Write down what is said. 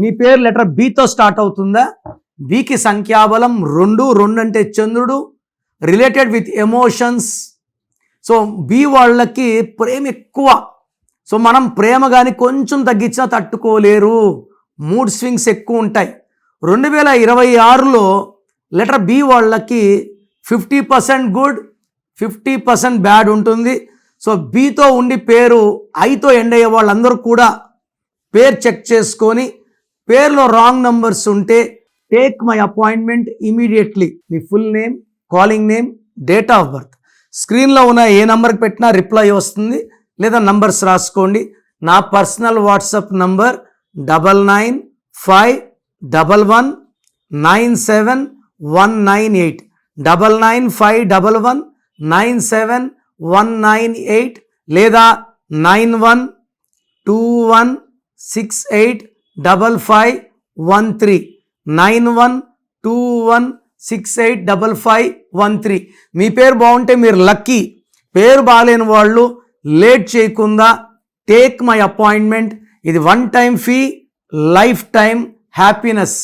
మీ పేరు letter బితో start అవుతుందా? బికి సంఖ్యాబలం 2, 2 అంటే చంద్రుడు, రిలేటెడ్ విత్ ఎమోషన్స్. సో బి వాళ్ళకి ప్రేమ ఎక్కువ. సో మనం ప్రేమ కానీ కొంచెం తగ్గించినా తట్టుకోలేరు, మూడ్ స్వింగ్స్ ఎక్కువ ఉంటాయి. 2026లో లెటర్ బి వాళ్ళకి 50% గుడ్, 50% బ్యాడ్ ఉంటుంది. సో బితో ఉండి పేరు ఐతో ఎండ్ అయ్యే వాళ్ళందరూ కూడా పేరు చెక్ చేసుకొని పేరులో రాంగ్ నంబర్స్ ఉంటే take my appointment immediately. Me full name, calling name, date of birth, స్క్రీన్లో ఉన్న ఏ నంబర్కి పెట్టినా రిప్లై వస్తుంది, లేదా నంబర్స్ రాసుకోండి. నా పర్సనల్ వాట్సాప్ నంబర్ 9951197198, 9951197198, లేదా 9121685513, 9121685513. మీ పేరు బాగుంటే మీరు లక్కీ. పేరు బాగాలేని వాళ్ళు లేట్ చేయకుండా టేక్ మై అపాయింట్మెంట్. ఇది 1 time fee, life time happiness.